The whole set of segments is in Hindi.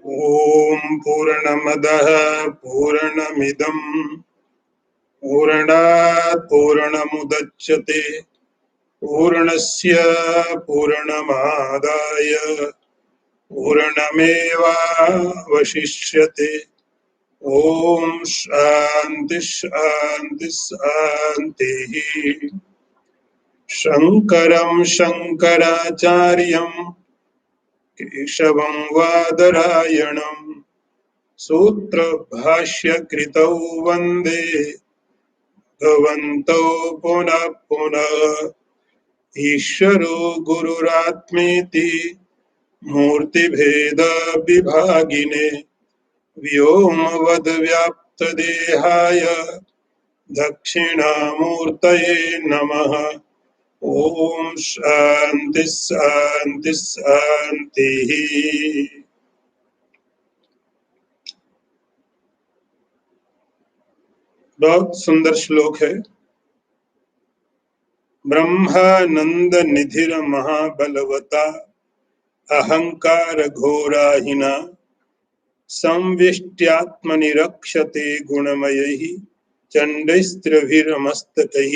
ओम पूर्णमदः पूर्णमिदं पूर्णात् पूर्णमुदच्यते पूर्णस्य पूर्णमादाय पूर्णमेवावशिष्यते। ओम शांति शांति शांतिः। शंकरं शंकराचार्यं केशवं वादरायणं सूत्रभाष्यकृतौ वन्दे भगवन्तौ पुनः पुनः। ईश्वरो गुरुरात्मेति मूर्तिभेद विभागिने व्योमवद्व्याप्तदेहाय दक्षिणामूर्तये नमः। ओम शांति शांति शांति। बहुत सुंदर श्लोक है। ब्रह्मानंद निधिर महाबलवता अहंकार घोराहिना संविष्ट्यात्मनि रक्षते गुणमयैः चण्डैस्त्रिभिर्मस्तकैः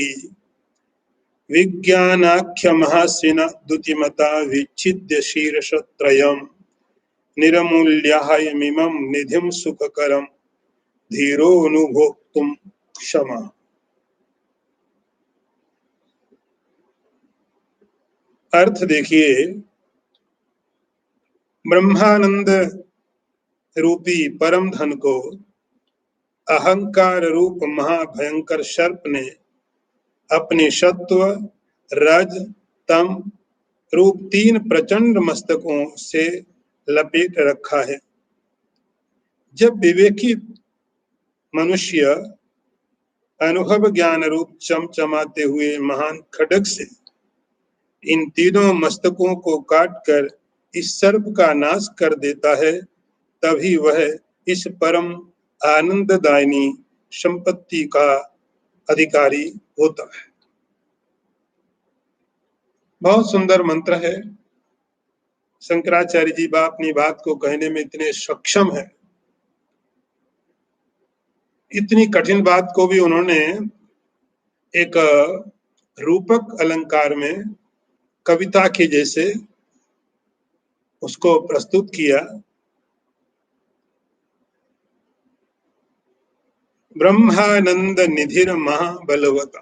विज्ञानाख्य महासिन दुतिमता विच्छिद्य शीर्षत्रयम् निरमूल्यायमिमं निधिं सुखकरं धीरोऽनुभोक्तुं क्षमा। अर्थ देखिए, ब्रह्मानंद रूपी परम धन को अहंकार रूप महाभयंकर सर्प ने अपने सत्व रज तम रूप 3 प्रचंड मस्तकों से लपेट रखा है। जब विवेकी मनुष्य अनुभव ज्ञान रूप चमचमाते हुए महान खड्ग से इन तीनों मस्तकों को काटकर इस सर्प का नाश कर देता है, तभी वह इस परम आनंददायिनी संपत्ति का अधिकारी होता है। बहुत सुंदर मंत्र है। शंकराचार्य जी अपनी बात को कहने में इतने सक्षम है। इतनी कठिन बात को भी उन्होंने एक रूपक अलंकार में कविता के जैसे उसको प्रस्तुत किया। ब्रह्मानंद निधिर महाबलवता,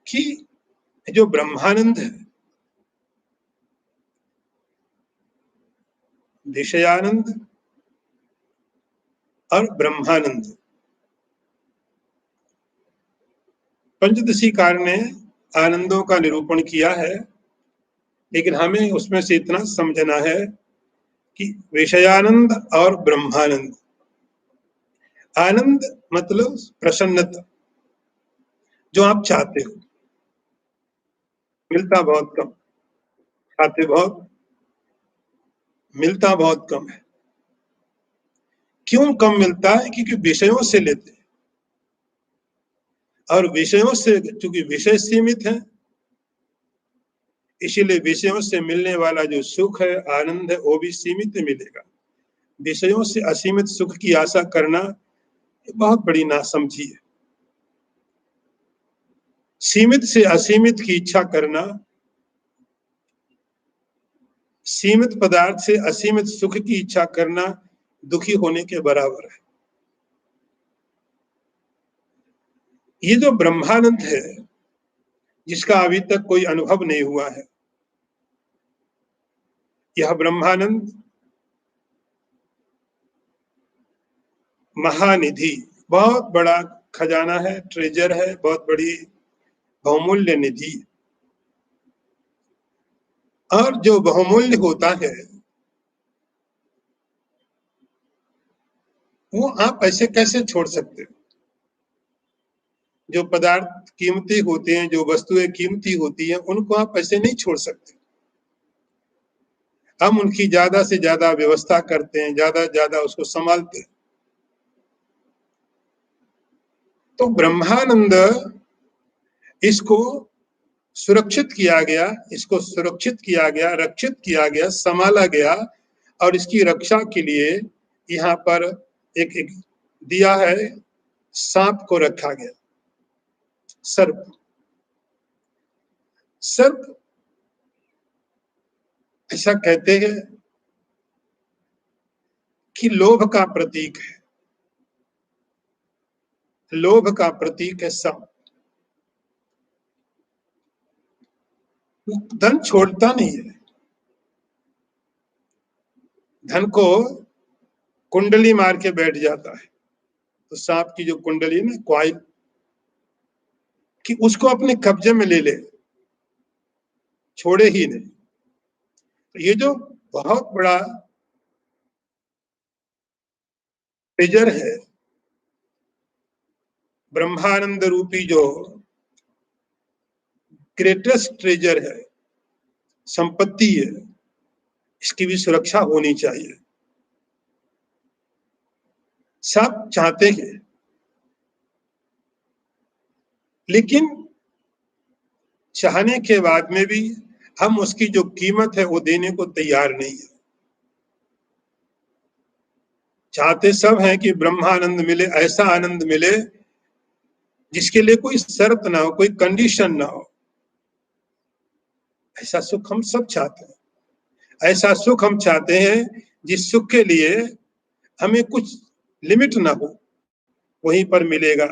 कि जो ब्रह्मानंद है, विषयानंद और ब्रह्मानंद, पंचदशीकार ने आनंदों का निरूपण किया है, लेकिन हमें उसमें से इतना समझना है कि विषयानंद और ब्रह्मानंद। आनंद मतलब प्रसन्नता, जो आप चाहते हो, मिलता बहुत कम, चाहते बहुत, मिलता बहुत कम है। क्यों कम मिलता है? क्योंकि विषयों से लेते हैं, और विषयों से चूंकि विषय सीमित है, इसीलिए विषयों से मिलने वाला जो सुख है, आनंद है, वो भी सीमित मिलेगा। विषयों से असीमित सुख की आशा करना बहुत बड़ी नासमझी है। सीमित से असीमित की इच्छा करना, सीमित पदार्थ से असीमित सुख की इच्छा करना दुखी होने के बराबर है। ये जो ब्रह्मानंद है, जिसका अभी तक कोई अनुभव नहीं हुआ है, यह ब्रह्मानंद महानिधि, बहुत बड़ा खजाना है, ट्रेजर है, बहुत बड़ी बहुमूल्य निधि। और जो बहुमूल्य होता है वो आप ऐसे कैसे छोड़ सकते हो? जो पदार्थ कीमती होते हैं, जो वस्तुएं कीमती होती हैं, उनको आप ऐसे नहीं छोड़ सकते। हम उनकी ज्यादा से ज्यादा व्यवस्था करते हैं, ज्यादा से ज्यादा उसको संभालते हैं। तो ब्रह्मानंद इसको सुरक्षित किया गया, इसको सुरक्षित किया गया, रक्षित किया गया, संभाला गया, और इसकी रक्षा के लिए यहाँ पर एक दिया है, सांप को रखा गया। सर्प, सर्प ऐसा कहते हैं कि लोभ का प्रतीक है, लोभ का प्रतीक है सांप। धन छोड़ता नहीं है, धन को कुंडली मार के बैठ जाता है। तो सांप की जो कुंडली ना, क्वाइल, कि उसको अपने कब्जे में ले ले, छोड़े ही नहीं। तो ये जो बहुत बड़ा ट्रेजर है, ब्रह्मानंद रूपी जो ग्रेटेस्ट ट्रेजर है, संपत्ति है, इसकी भी सुरक्षा होनी चाहिए। सब चाहते हैं, लेकिन चाहने के बाद में भी हम उसकी जो कीमत है वो देने को तैयार नहीं है। चाहते सब हैं कि ब्रह्मानंद मिले, ऐसा आनंद मिले जिसके लिए कोई शर्त ना हो, कोई कंडीशन ना हो। ऐसा सुख हम सब चाहते हैं। ऐसा सुख हम चाहते हैं जिस सुख के लिए हमें कुछ लिमिट ना हो, वहीं पर मिलेगा,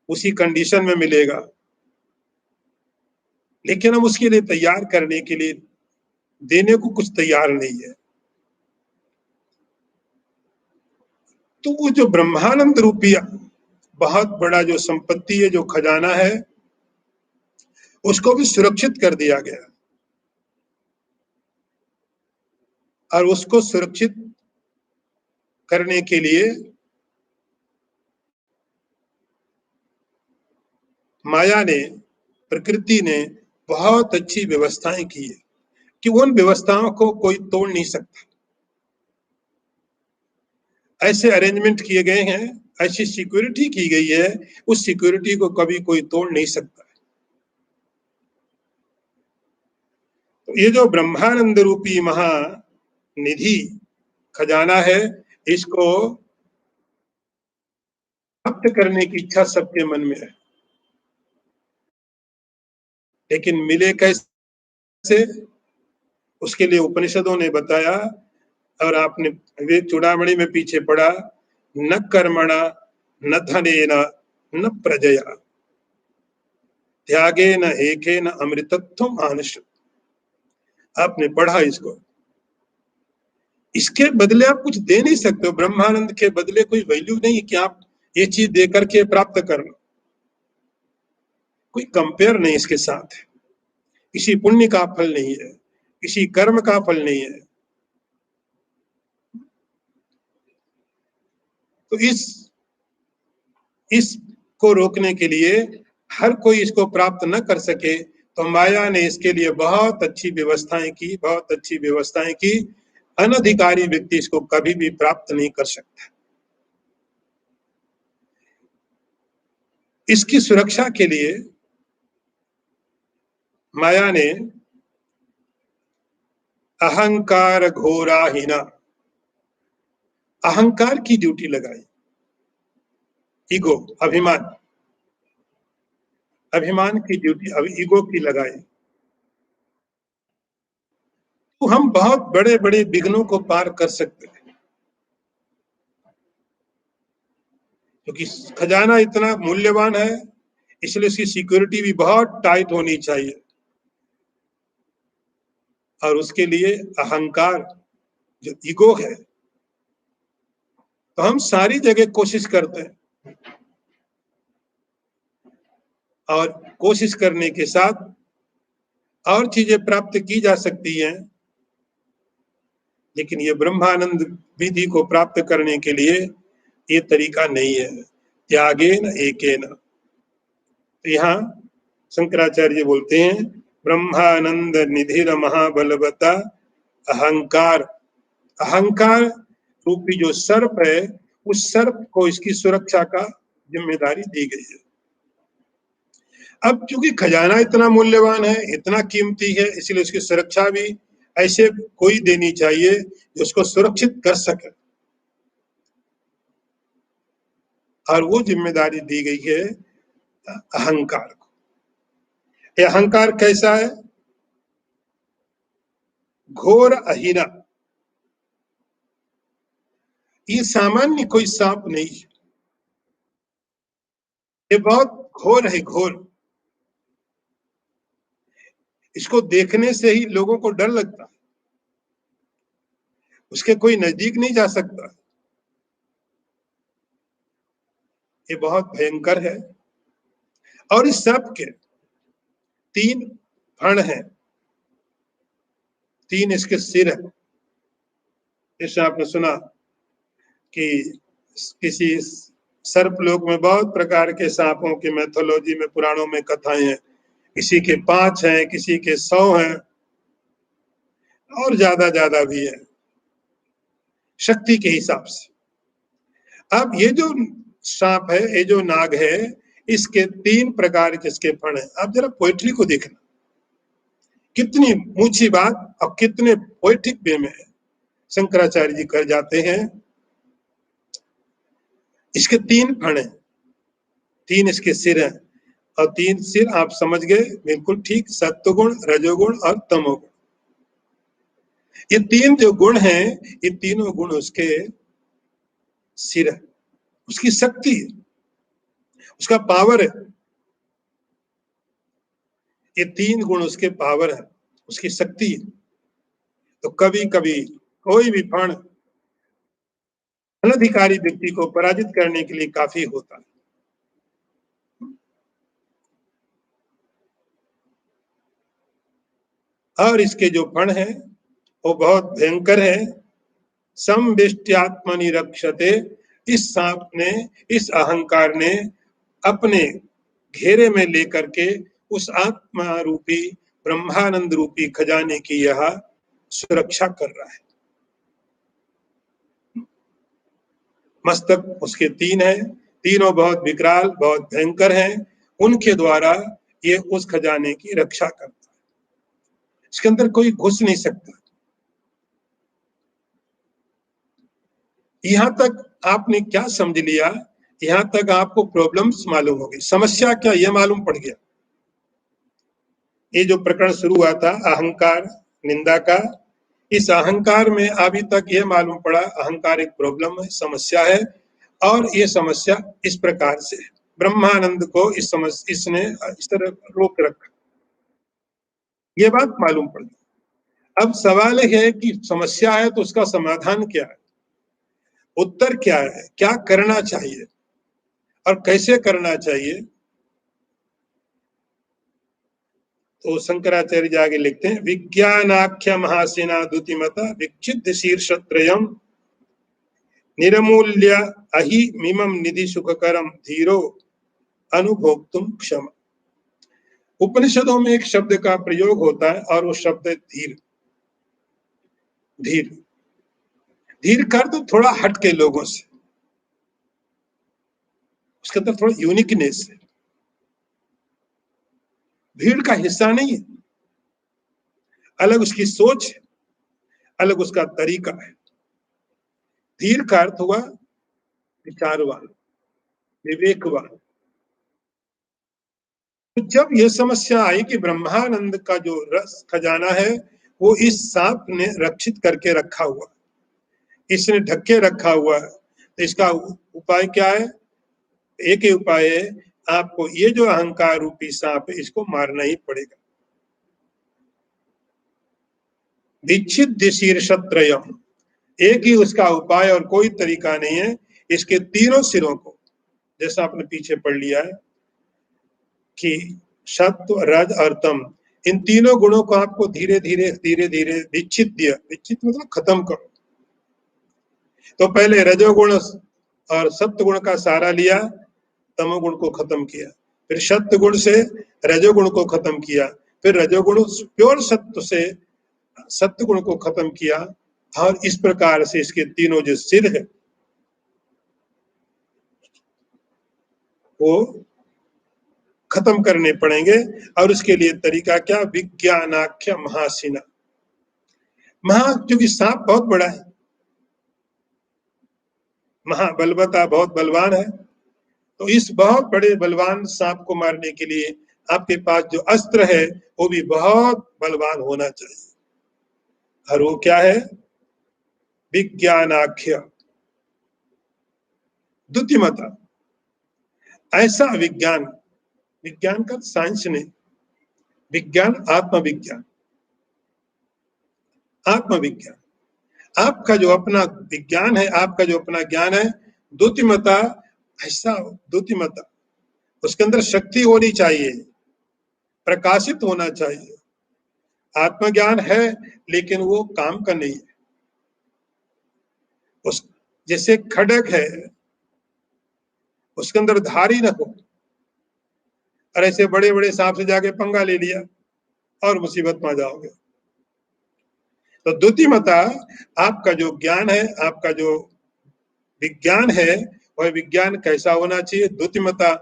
उसी कंडीशन में मिलेगा। लेकिन हम उसके लिए तैयार करने के लिए देने को कुछ तैयार नहीं है। तो वो जो ब्रह्मानंद रूपी बहुत बड़ा जो संपत्ति है, जो खजाना है, उसको भी सुरक्षित कर दिया गया। और उसको सुरक्षित करने के लिए माया ने, प्रकृति ने बहुत अच्छी व्यवस्थाएं की है कि उन व्यवस्थाओं को कोई तोड़ नहीं सकता। ऐसे अरेंजमेंट किए गए हैं, ऐसी सिक्योरिटी की गई है, उस सिक्योरिटी को कभी कोई तोड़ नहीं सकता। तो ये जो ब्रह्मानंद रूपी महानिधि खजाना है, इसको प्राप्त करने की इच्छा सबके मन में है, लेकिन मिले कैसे, उसके लिए उपनिषदों ने बताया। और आपने विवेक चूड़ामणि में पीछे पढ़ा, न कर्मणा न धनेन न प्रजया त्यागेन एकेन अमृतत्वम आनश्यत्। आपने पढ़ा इसको। इसके बदले आप कुछ दे नहीं सकते हो। ब्रह्मानंद के बदले कोई वैल्यू नहीं कि आप ये चीज दे करके प्राप्त कर लो, कोई कंपेयर नहीं इसके साथ। किसी पुण्य का फल नहीं है, किसी कर्म का फल नहीं है। तो इसको रोकने के लिए, हर कोई इसको प्राप्त न कर सके, तो माया ने इसके लिए बहुत अच्छी व्यवस्थाएं की, बहुत अच्छी व्यवस्थाएं की। अनधिकारी व्यक्ति इसको कभी भी प्राप्त नहीं कर सकता। इसकी सुरक्षा के लिए माया ने अहंकार घोराहीना, अहंकार की ड्यूटी लगाई। ईगो, अभिमान, अभिमान की ड्यूटी अब ईगो की लगाई। तो हम बहुत बड़े बड़े विघ्नों को पार कर सकते हैं, क्योंकि खजाना इतना मूल्यवान है, इसलिए इसकी सिक्योरिटी भी बहुत टाइट होनी चाहिए। और उसके लिए अहंकार जो ईगो है, तो हम सारी जगह कोशिश करते हैं, और कोशिश करने के साथ और चीजें प्राप्त की जा सकती हैं, लेकिन ये ब्रह्मानंद विधि को प्राप्त करने के लिए ये तरीका नहीं है। त्यागेन एकेन। तो यहाँ शंकराचार्य बोलते हैं, ब्रह्मानंद निधिर महाबलवता अहंकार, अहंकार रूपी जो सर्प है, उस सर्प को इसकी सुरक्षा का जिम्मेदारी दी गई है। अब चूंकि खजाना इतना मूल्यवान है, इतना कीमती है, इसलिए उसकी सुरक्षा भी ऐसे कोई देनी चाहिए जो उसको सुरक्षित कर सके, और वो जिम्मेदारी दी गई है अहंकार को। ये अहंकार कैसा है? घोर अहिना। ये सामान्य कोई सांप नहीं है, ये बहुत घोर है, घोर। इसको देखने से ही लोगों को डर लगता है, उसके कोई नजदीक नहीं जा सकता। ये बहुत भयंकर है। और इस सांप के 3 फण हैं, 3 इसके सिर है। जैसे आपने सुना कि किसी सर्पलोक में बहुत प्रकार के सांपों की मैथोलॉजी में, पुराणों में कथाएं हैं। किसी के 5 हैं, किसी के 100 हैं, और ज्यादा भी है, शक्ति के हिसाब से। अब ये जो सांप है, ये जो नाग है, इसके 3 प्रकार के इसके फण है। आप जरा पोएट्री को देखना, कितनी ऊंची बात और कितने पोएटिक वे में है। शंकराचार्य जी कर जाते हैं, इसके 3 फण है, 3 इसके सिर हैं, और 3 सिर आप समझ गए बिल्कुल ठीक, सत्वगुण, रजोगुण और तमोगुण। ये 3 जो गुण हैं, ये तीनों गुण उसके सिर है, उसकी शक्ति है, उसका पावर है। ये 3 गुण उसके पावर है, उसकी शक्ति है। तो कभी कभी कोई भी फण अनधिकारी व्यक्ति को पराजित करने के लिए काफी होता है। और इसके जो फण है वो बहुत भयंकर है। समवेष्ट्यात्मनि रक्षते। इस सांप ने, इस अहंकार ने अपने घेरे में लेकर के उस आत्मा रूपी, ब्रह्मानंद रूपी खजाने की यह सुरक्षा कर रहा है। मस्तक उसके 3 है, तीनों बहुत विकराल, बहुत भयंकर हैं। उनके द्वारा ये उस खजाने की रक्षा करता है, इसके अंदर कोई घुस नहीं सकता। यहां तक आपने क्या समझ लिया? यहां तक आपको प्रॉब्लम्स मालूम हो गई, समस्या क्या यह मालूम पड़ गया। ये जो प्रकरण शुरू हुआ था अहंकार निंदा का, इस अहंकार में अभी तक यह मालूम पड़ा अहंकार एक प्रॉब्लम है, समस्या है, और ये समस्या इस प्रकार से है। ब्रह्मानंद को इसने इस तरह रोक रखा, ये बात मालूम पड़ गई। अब सवाल है कि समस्या है तो उसका समाधान क्या है, उत्तर क्या है, क्या करना चाहिए और कैसे करना चाहिए। तो शंकराचार्य जी आगे लिखते हैं, विज्ञानाख्य महासेना द्युतिमता विक्षिद्ध शीर्षत्रयम् निरमूल्य अहि मिमम निधि सुखकरम धीरो अनुभोक्तुम क्षम। उपनिषदों में एक शब्द का प्रयोग होता है और वो शब्द है धीर। धीर, धीर कर तो थोड़ा हट के लोगों से, उसके अंदर थोड़ा यूनिकनेस है, भीड़ का हिस्सा नहीं है, अलग उसकी सोच है, अलग उसका तरीका है। धीर का अर्थ हुआ विचारवान, विवेकवान। तो जब यह समस्या आई कि ब्रह्मानंद का जो रस खजाना है वो इस सांप ने रक्षित करके रखा हुआ, इसने ढक के रखा हुआ है, तो इसका उपाय क्या है? एक ही उपाय है, आपको ये जो अहंकार रूपी सांप है इसको मारना ही पड़ेगा। विच्छिद्य शीर्षत्रयम्, एक ही उसका उपाय और कोई तरीका नहीं है। इसके तीनों सिरों को, जैसा आपने पीछे पढ़ लिया है कि सत्व, रज और तम, इन तीनों गुणों को आपको धीरे धीरे धीरे धीरे विच्छिद्य, विच्छिद्य मतलब खत्म करो। तो पहले रजोगुण और सत्व गुण का सहारा लिया, तमोगुण को खत्म किया, फिर सत्व गुण से रजोगुण को खत्म किया, फिर रजोगुण प्योर सत्व से सत्व गुण को खत्म किया, और इस प्रकार से इसके तीनों जो सिर है वो खत्म करने पड़ेंगे। और उसके लिए तरीका क्या? विज्ञानाख्य महासिना। क्योंकि सांप बहुत बड़ा है, महाबलवता, बहुत बलवान है, तो इस बहुत बड़े बलवान सांप को मारने के लिए आपके पास जो अस्त्र है वो भी बहुत बलवान होना चाहिए। और वो क्या है? विज्ञानाख्य, द्युतिमता। ऐसा विज्ञान, विज्ञान का साइंस नहीं, विज्ञान आत्मविज्ञान, आत्मविज्ञान। आपका जो अपना विज्ञान है, आपका जो अपना ज्ञान है, द्युतिमता, ऐसा द्युतिमता, उसके अंदर शक्ति होनी चाहिए, प्रकाशित होना चाहिए। आत्मज्ञान है लेकिन वो काम का नहीं है। उस जैसे खड़ग है, उसके अंदर धारी न हो, और ऐसे बड़े बड़े सांप से जाके पंगा ले लिया और मुसीबत में आ जाओगे। तो द्युतिमता, आपका जो ज्ञान है, आपका जो विज्ञान है, वह विज्ञान कैसा होना चाहिए? द्युतिमता,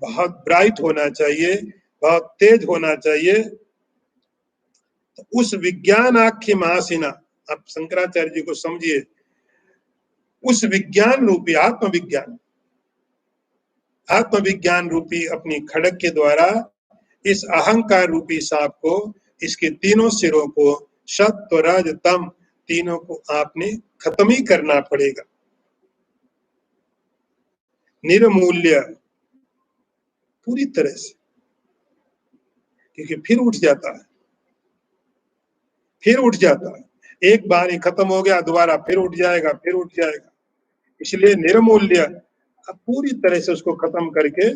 बहुत ब्राइट होना चाहिए, बहुत तेज होना चाहिए। तो उस विज्ञानाख्य महासिना, आप शंकराचार्य जी को समझिए, उस विज्ञान रूपी आत्मविज्ञान, आत्मविज्ञान रूपी अपनी खड़ग के द्वारा इस अहंकार रूपी सांप को, इसके तीनों सिरों को, सत्व रज तम तीनों को आपने खत्म ही करना पड़ेगा, निर्मूल्य, पूरी तरह से। क्योंकि फिर उठ जाता है, फिर उठ जाता है। एक बार ही खत्म हो गया, दोबारा फिर उठ जाएगा, फिर उठ जाएगा। इसलिए निर्मूल्य, अब पूरी तरह से उसको खत्म करके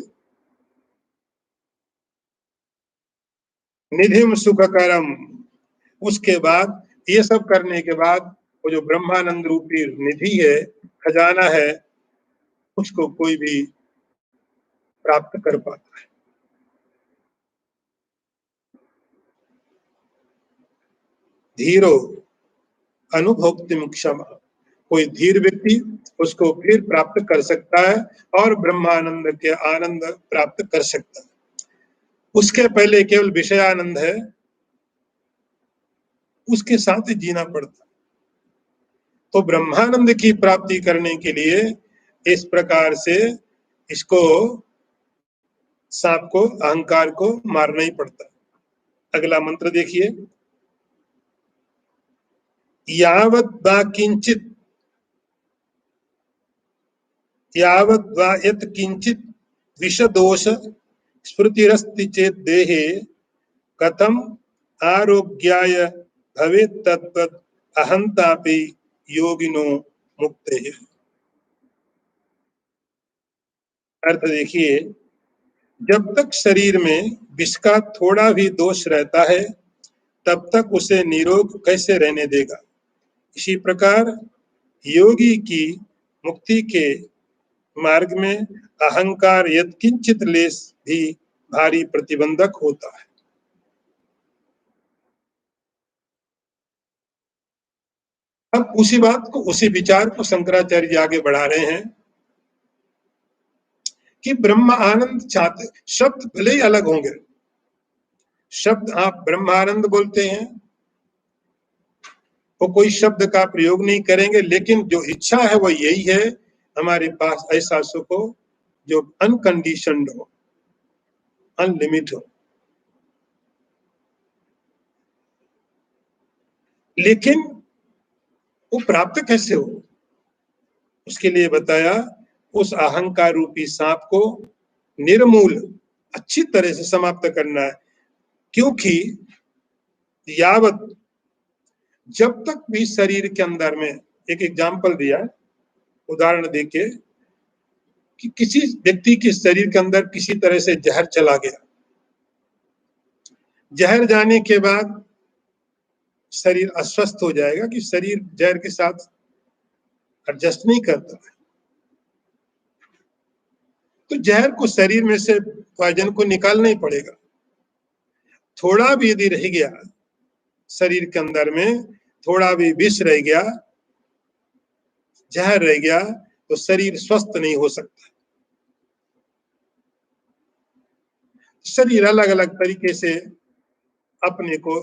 निधिम सुखकरम, उसके बाद ये सब करने के बाद वो जो ब्रह्मानंद रूपी निधि है, खजाना है, उसको कोई भी प्राप्त कर पाता है। धीरो अनुभोक्तिम क्षमा, कोई धीर व्यक्ति उसको फिर प्राप्त कर सकता है और ब्रह्मानंद के आनंद प्राप्त कर सकता है। उसके पहले केवल विषयानंद है, उसके साथ ही जीना पड़ता है। तो ब्रह्मानंद की प्राप्ति करने के लिए इस प्रकार से इसको, सांप को, अहंकार को मारना ही पड़ता है। अगला मंत्र देखिए, यावत् वा किंचित, यावत् वा यत् किंचित विषदोष स्मृतिरस्ति चेत देहे कथम आरोग्याय भवेत् तद्वत् अहंतापि योगिनो मुक्ते। अर्थ देखिए, जब तक शरीर में विष का थोड़ा भी दोष रहता है तब तक उसे निरोग कैसे रहने देगा। इसी प्रकार योगी की मुक्ति के मार्ग में अहंकार यत्किंचित लेश भी भारी प्रतिबंधक होता है। अब उसी बात को, उसी विचार को शंकराचार्य जी आगे बढ़ा रहे हैं कि ब्रह्म आनंद चाहते, शब्द भले ही अलग होंगे, शब्द आप ब्रह्मानंद बोलते हैं, वो कोई शब्द का प्रयोग नहीं करेंगे, लेकिन जो इच्छा है वो यही है, हमारे पास ऐसा सुख हो जो अनकंडीशनड हो, अनलिमिटेड हो। लेकिन वो प्राप्त कैसे हो? उसके लिए बताया, उस अहंकार रूपी सांप को निर्मूल, अच्छी तरह से समाप्त करना है। क्योंकि यावत, जब तक भी शरीर के अंदर में, एक एग्जाम्पल दिया, उदाहरण देके, कि किसी व्यक्ति के शरीर के अंदर किसी तरह से जहर चला गया, जहर जाने के बाद शरीर अस्वस्थ हो जाएगा कि शरीर जहर के साथ एडजस्ट नहीं करता है। तो जहर को, शरीर में से पॉइजन को निकालना ही पड़ेगा। थोड़ा भी यदि रह गया शरीर के अंदर में, थोड़ा भी विष रह गया, जहर रह गया, तो शरीर स्वस्थ नहीं हो सकता। शरीर अलग अलग तरीके से अपने को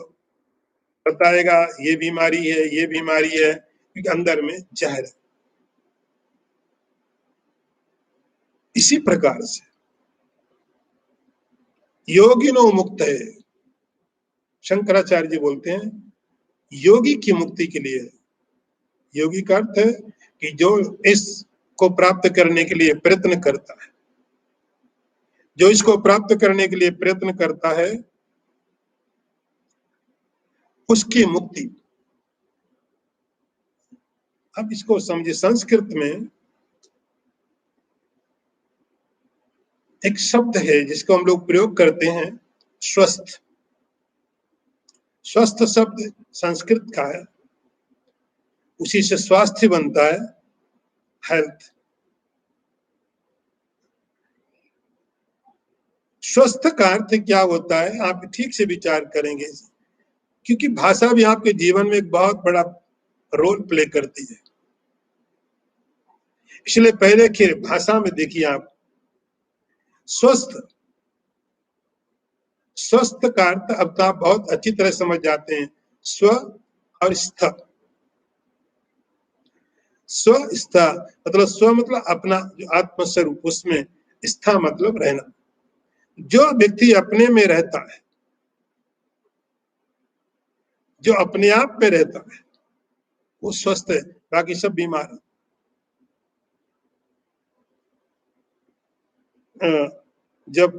बताएगा, ये बीमारी है, ये बीमारी है, क्योंकि अंदर में जहर है। इसी प्रकार से योगिनो मुक्त है, शंकराचार्य जी बोलते हैं योगी की मुक्ति के लिए। योगी का अर्थ है कि जो इसको प्राप्त करने के लिए प्रयत्न करता है, जो इसको प्राप्त करने के लिए प्रयत्न करता है, उसकी मुक्ति। अब इसको समझे, संस्कृत में एक शब्द है जिसको हम लोग प्रयोग करते हैं, स्वस्थ। स्वस्थ शब्द संस्कृत का है, उसी से स्वास्थ्य बनता है, हेल्थ। स्वस्थ का अर्थ क्या होता है, आप ठीक से विचार करेंगे, क्योंकि भाषा भी आपके जीवन में एक बहुत बड़ा रोल प्ले करती है। इसलिए पहले के भाषा में देखिए आप, स्वस्थ, स्वस्थ का अर्थ अब तो आप बहुत अच्छी तरह समझ जाते हैं, स्व और स्थ। स्वस्थ मतलब स्व मतलब अपना जो आत्मस्वरूप, उसमें स्था मतलब रहना। जो व्यक्ति अपने में रहता है, जो अपने आप में रहता है, वो स्वस्थ है, बाकी सब बीमार है। जब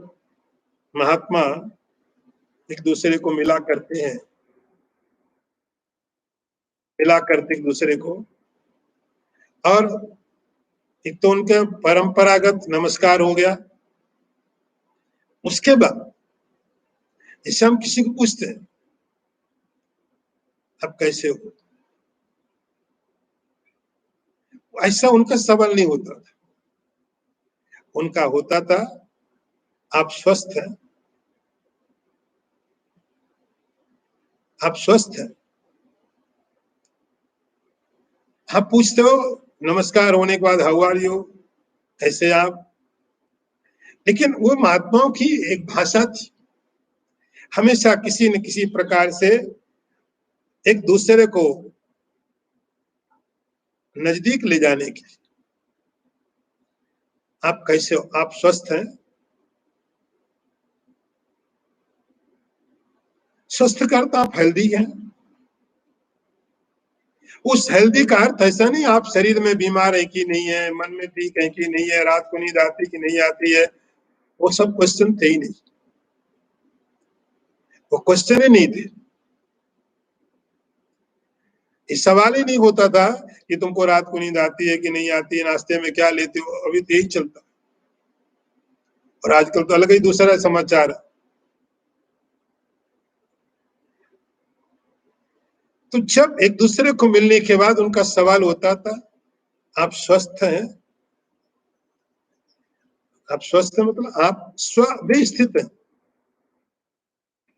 महात्मा एक दूसरे को मिला करते हैं, मिला करते एक दूसरे को, और एक तो उनका परंपरागत नमस्कार हो गया। उसके बाद जैसे हम किसी को पूछते हैं अब कैसे हो, ऐसा उनका सवाल नहीं होता था। उनका होता था आप स्वस्थ हैं, आप स्वस्थ हैं। आप पूछते हो नमस्कार होने के बाद हाउ आर यू, कैसे आप। लेकिन वो महात्माओं की एक भाषा थी, हमेशा किसी न किसी प्रकार से एक दूसरे को नजदीक ले जाने की। आप कैसे हो, आप स्वस्थ हैं। स्वस्थ का अर्थ आप हेल्दी हैं। उस हेल्दी का अर्थ ऐसा नहीं आप शरीर में बीमार है कि नहीं है, मन में ठीक है कि नहीं है, रात को नींद आती कि नहीं आती है, वो सब क्वेश्चन थे ही नहीं, वो क्वेश्चन ही नहीं थे। इस सवाल ही नहीं होता था कि तुमको रात को नींद आती है कि नहीं आती है, नाश्ते में क्या लेते हो, अभी तो यही चलता। और आजकल तो अलग ही दूसरा समाचार है। तो जब एक दूसरे को मिलने के बाद उनका सवाल होता था आप स्वस्थ हैं। आप स्वस्थ हैं मतलब आप स्व में स्थित हैं।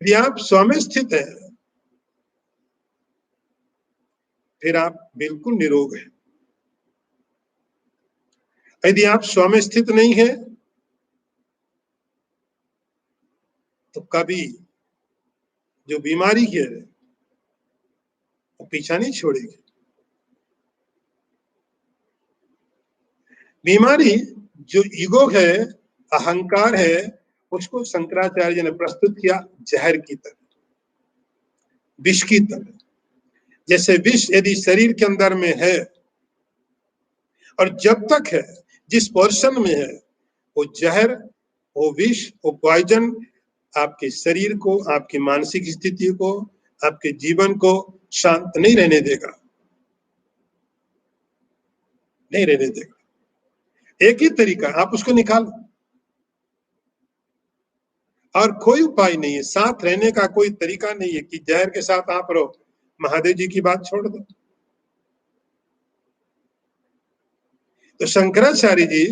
यदि आप स्व में स्थित हैं, फिर आप बिल्कुल निरोग हैं। यदि आप स्व में स्थित नहीं है, तो कभी जो बीमारी है वो पीछा नहीं छोड़ेगी। बीमारी जो ईगो है, अहंकार है, उसको शंकराचार्य ने प्रस्तुत किया जहर की तरह, विष की तरह। जैसे विष यदि शरीर के अंदर में है, और जब तक है, जिस पोर्शन में है, वो जहर, वो विष, वो पॉइजन आपके शरीर को, आपकी मानसिक स्थिति को, आपके जीवन को शांत नहीं रहने देगा, नहीं रहने देगा। एक ही तरीका, आप उसको निकालो, और कोई उपाय नहीं है, साथ रहने का कोई तरीका नहीं है कि जहर के साथ आप रहो। महादेव जी की बात छोड़ दो। तो शंकराचार्य जी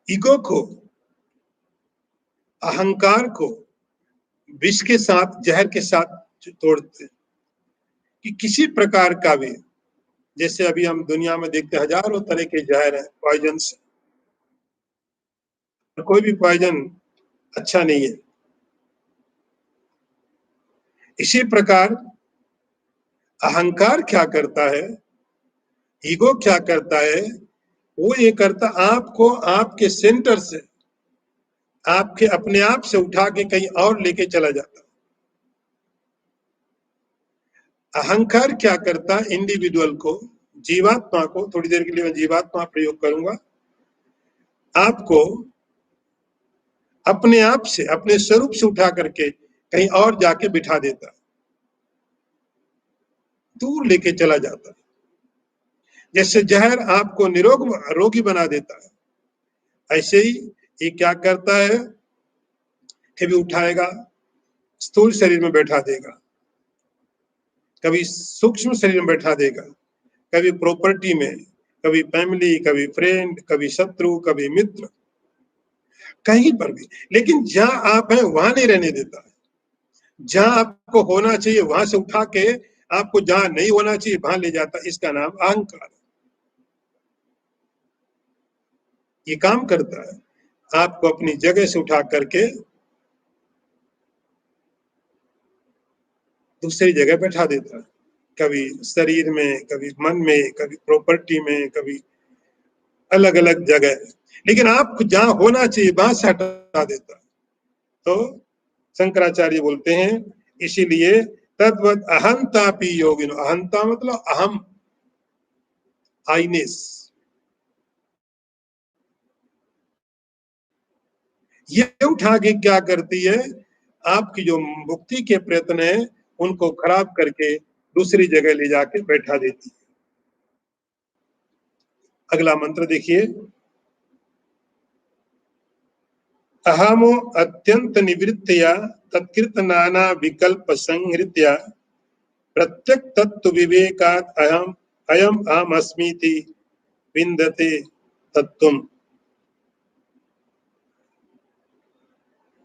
ईगो को, अहंकार को विष के साथ, जहर के साथ तोड़ते हैं कि किसी प्रकार का भी, जैसे अभी हम दुनिया में देखते हैं हजारों तरह के जहर हैं, पॉइजन्स। कोई भी पॉइजन अच्छा नहीं है। इसी प्रकार अहंकार क्या करता है, ईगो क्या करता है, वो ये करता आपको आपके सेंटर से, आपके अपने आप से उठा के कहीं और लेके चला जाता। अहंकार क्या करता, इंडिविजुअल को, जीवात्मा को, थोड़ी देर के लिए मैं जीवात्मा प्रयोग करूंगा, आपको अपने आप से, अपने स्वरूप से उठा करके कहीं और जाके बिठा देता, दूर लेके चला जाता। जैसे जहर आपको रोगी बना देता है, ऐसे ही ये क्या करता है, कभी उठाएगा, स्थूल शरीर में बैठा देगा, कभी सूक्ष्म शरीर में बैठा देगा, कभी प्रॉपर्टी में, कभी फैमिली, कभी फ्रेंड, कभी शत्रु, कभी मित्र, कहीं पर भी। लेकिन जहां आप हैं वहां नहीं रहने देता है। जहां आपको होना चाहिए वहां से उठा के आपको जहां नहीं होना चाहिए वहां ले जाता। इसका नाम अहंकार। ये काम करता है, आपको अपनी जगह से उठा करके दूसरी जगह बैठा देता है, कभी शरीर में, कभी मन में, कभी प्रॉपर्टी में, कभी अलग अलग जगह। लेकिन आपको जहां होना चाहिए वहां से हटा देता है। तो शंकराचार्य बोलते हैं, इसीलिए तद्वत अहंता पी योगिनो, अहंता मतलब अहम, आईनेस, ये उठा के क्या करती है, आपकी जो मुक्ति के प्रयत्न है उनको खराब करके दूसरी जगह ले जाके बैठा देती है। अगला मंत्र देखिए, अहमो अत्यंत निवृत्तया तत्कृत नाना विकल्प संहृत्या प्रत्यक तत्व विवेकात् अहम अयम अहम अस्मीति विन्दते तत्वम।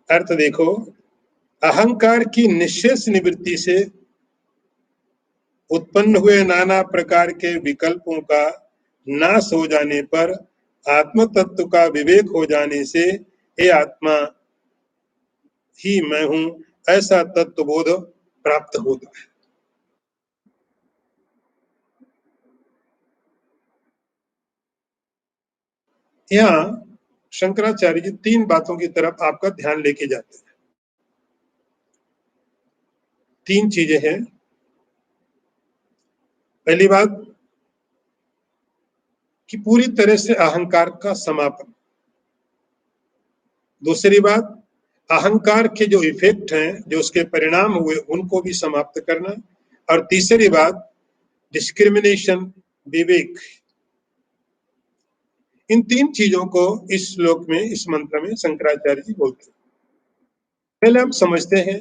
अर्थ देखो, अहंकार की निश्चेष निवृत्ति से उत्पन्न हुए नाना प्रकार के विकल्पों का नाश हो जाने पर, आत्म तत्व का विवेक हो जाने से, ये आत्मा ही मैं हूं, ऐसा तत्वबोध प्राप्त होता है। यहाँ शंकराचार्य जी तीन बातों की तरफ आपका ध्यान लेके जाते हैं। तीन चीजें हैं। पहली बात कि पूरी तरह से अहंकार का समापन। दूसरी बात, अहंकार के जो इफेक्ट हैं, जो उसके परिणाम हुए, उनको भी समाप्त करना। और तीसरी बात, डिस्क्रिमिनेशन, विवेक। इन तीन चीजों को इस श्लोक में, इस मंत्र में शंकराचार्य जी बोलते हैं। पहले हम समझते हैं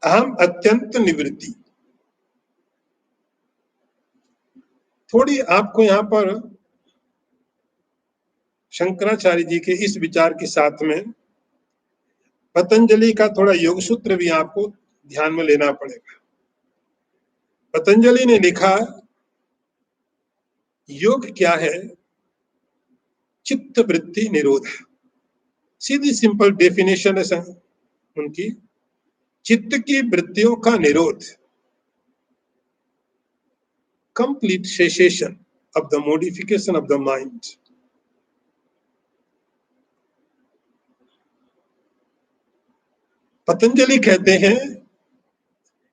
अहम अत्यंत निवृत्ति। थोड़ी आपको यहाँ पर शंकराचार्य जी के इस विचार के साथ में पतंजलि का थोड़ा योग सूत्र भी आपको ध्यान में लेना पड़ेगा। पतंजलि ने लिखा, योग क्या है, चित्त वृत्ति निरोध। सीधी सिंपल डेफिनेशन है उनकी, चित्त की वृत्तियों का निरोध, complete cessation of the modification of the mind. Patanjali कहते हैं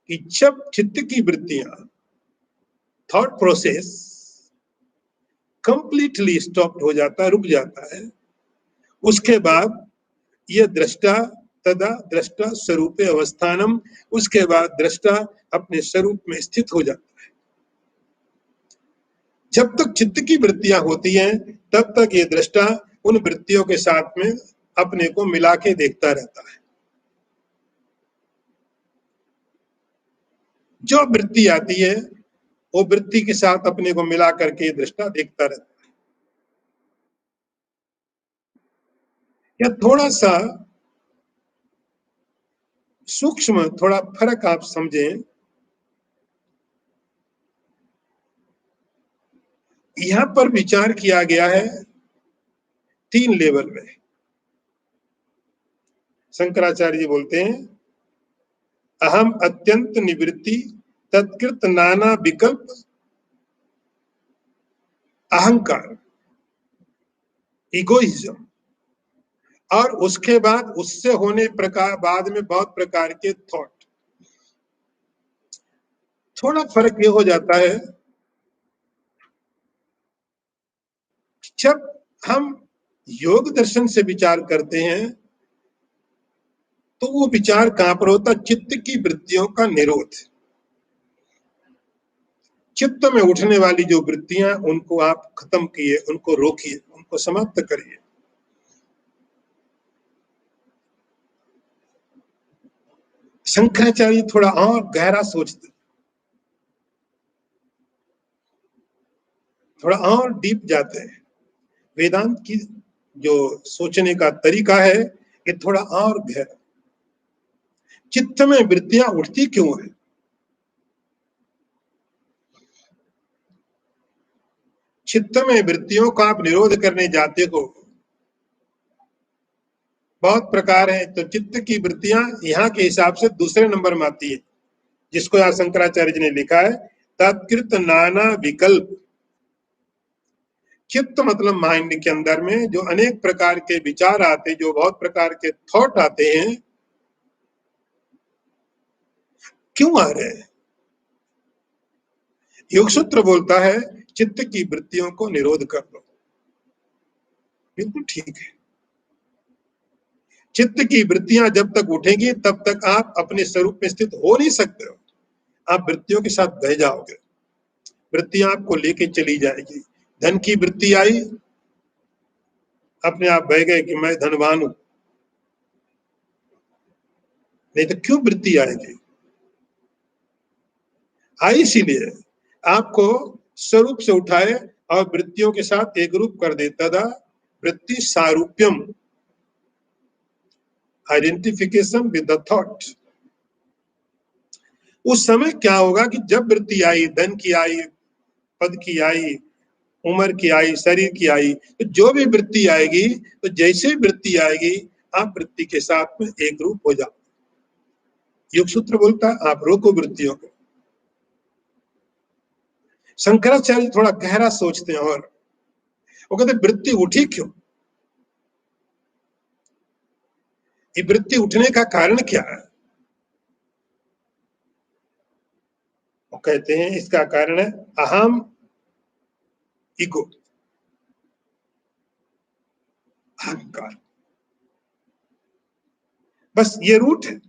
कि जब चित्त की वृत्तियां, थॉट प्रोसेस कंप्लीटली स्टॉप हो जाता है, रुक जाता है, उसके बाद यह दृष्टा तदा दृष्टा स्वरूपे अवस्थानम, उसके बाद दृष्टा अपने स्वरूप में स्थित हो जाता है। जब तक चित्त की वृत्तियां होती हैं तब तक ये दृष्टा उन वृत्तियों के साथ में अपने को मिला के देखता रहता है। जो वृत्ति आती है वो वृत्ति के साथ अपने को मिला करके दृष्टा देखता रहता है। या थोड़ा सा सूक्ष्म थोड़ा फर्क आप समझें, यहां पर विचार किया गया है 3 लेवल में। शंकराचार्य जी बोलते हैं अहम अत्यंत निवृत्ति तत्कृत नाना विकल्प अहंकार इगोइज्म, और उसके बाद उससे होने प्रकार बाद में बहुत प्रकार के थॉट। थोड़ा फर्क ये हो जाता है जब हम योग दर्शन से विचार करते हैं तो वो विचार कहां पर होता? चित्त की वृत्तियों का निरोध। चित्त में उठने वाली जो वृत्तियां उनको आप खत्म किए, उनको रोकिए, उनको समाप्त करिए। शंकराचार्य थोड़ा और गहरा सोचते, थोड़ा और डीप जाते हैं। वेदांत की जो सोचने का तरीका है ये थोड़ा और गहरा। चित्त में वृत्तियां उठती क्यों है? चित्त में वृत्तियों का आप निरोध करने जाते हो, बहुत प्रकार है। तो चित्त की वृत्तियां यहाँ के हिसाब से दूसरे नंबर में आती है, जिसको यहाँ शंकराचार्य जी ने लिखा है तत्कृत नाना विकल्प। चित्त मतलब माइंड के अंदर में जो अनेक प्रकार के विचार आते, जो बहुत प्रकार के थॉट आते हैं, क्यों आ रहे हैं? योग सूत्र बोलता है चित्त की वृत्तियों को निरोध कर दो। बिल्कुल ठीक है। चित्त की वृत्तियां जब तक उठेंगी तब तक आप अपने स्वरूप में स्थित हो नहीं सकते हो। आप वृत्तियों के साथ बह जाओगे, वृत्तियां आपको लेके चली जाएगी। धन की वृत्ति आई, अपने आप बह गए कि मैं धनवान हूं। नहीं तो क्यों वृत्ति आएगी? आई इसीलिए आपको स्वरूप से उठाए और वृत्तियों के साथ एक रूप कर देता था। वृत्ति सारूप्यम, आइडेंटिफिकेशन विद द थॉट। उस समय क्या होगा कि जब वृत्ति आई, धन की आई, पद की आई, उम्र की आई, शरीर की आई, तो जो भी वृत्ति आएगी, तो जैसे ही वृत्ति आएगी आप वृत्ति के साथ में एक रूप हो जाओ। योग सूत्र बोलता है आप रोको वृत्तियों को। शंकराचार्य थोड़ा गहरा सोचते हैं और वो कहते वृत्ति उठी क्यों? ये वृत्ति उठने का कारण क्या है? वो कहते हैं इसका कारण है अहम, ईगो, अहंकार। बस ये रूट है,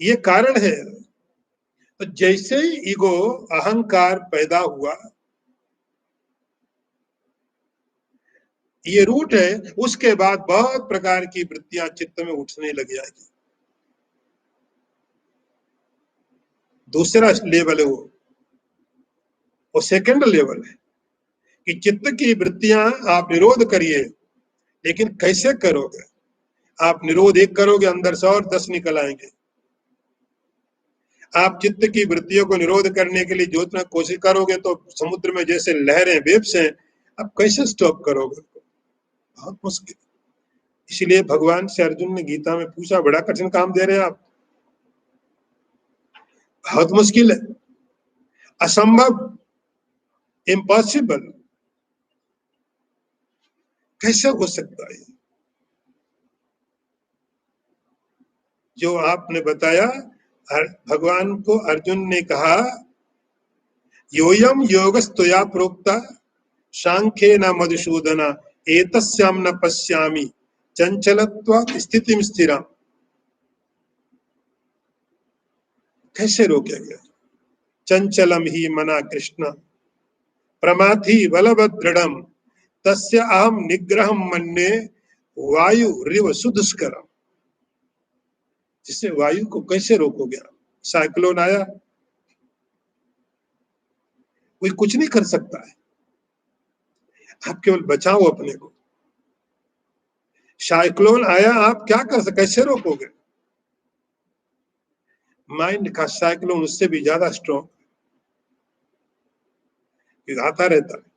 ये कारण है। तो जैसे ही ईगो, अहंकार पैदा हुआ, ये रूट है, उसके बाद बहुत प्रकार की वृत्तियां चित्त में उठने लग जाएगी। दूसरा लेवल है वो सेकंड लेवल है कि चित्त की वृत्तियां आप निरोध करिए, लेकिन कैसे करोगे? आप निरोध एक करोगे, अंदर से और 10 निकल आएंगे। आप चित्त की वृत्तियों को निरोध करने के लिए जो इतना कोशिश करोगे तो समुद्र में जैसे लहरें, वेव्स हैं, आप कैसे स्टॉप करोगे? बहुत मुश्किल। इसलिए भगवान से अर्जुन ने गीता में पूछा बड़ा कठिन काम दे रहे हैं आप, बहुत मुश्किल है, असंभव, इम्पॉसिबल, कैसे हो सकता है? जो आपने बताया, भगवान को अर्जुन ने कहा योयम योगस्तुया प्रोक्ता सांख्ये न मधुसूदना एतस्याम न पश्यामि चंचलत्वात् स्थितिम स्थिरम। कैसे रोकेंगे? चंचलम ही मना कृष्ण प्रमाथि बलभद्रडम तस्य अहम निग्रहम मन्ये वायु रिव सुदुष्करम। जिससे वायु को कैसे रोकोगे? साइक्लोन आया, कोई कुछ नहीं कर सकता है, आप केवल बचाओ अपने को। साइक्लोन आया, आप क्या कर सकते, कैसे रोकोगे? माइंड का साइक्लोन उससे भी ज्यादा स्ट्रॉन्ग आता रहता है।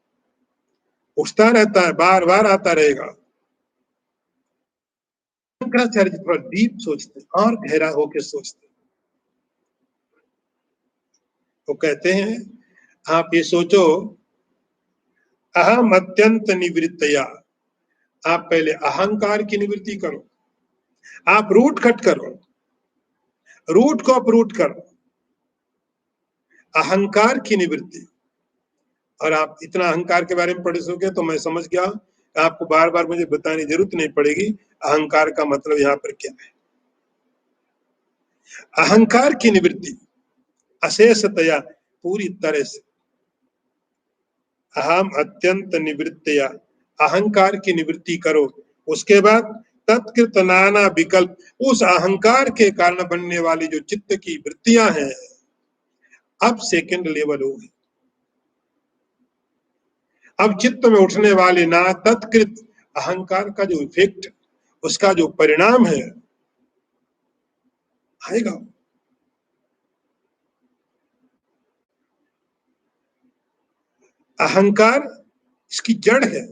उठता रहता है, बार बार आता रहेगा। शंकराचार्य जी थोड़ा डीप सोचते हैं और गहरा होकर सोचते हैं। वो कहते हैं आप ये सोचो, अहम अत्यंत निवृत्तया, आप पहले अहंकार की निवृत्ति करो, आप रूट कट करो, रूट को अपरूट करो, अहंकार की निवृत्ति। और आप इतना अहंकार के बारे में पढ़ सकोगे तो मैं समझ गया, आपको बार बार मुझे बताने की जरूरत नहीं पड़ेगी अहंकार का मतलब यहाँ पर क्या है। अहंकार की निवृत्ति अशेषतया, पूरी तरह से। अहम अत्यंत निवृत्तया, अहंकार की निवृत्ति करो। उसके बाद तत्कृत नाना विकल्प, उस अहंकार के कारण बनने वाली जो चित्त की वृत्तियां हैं, अब सेकंड लेवल होगी। अब चित्त में उठने वाले ना तत्कृत अहंकार का जो इफेक्ट, उसका जो परिणाम है, आएगा। अहंकार इसकी जड़ है।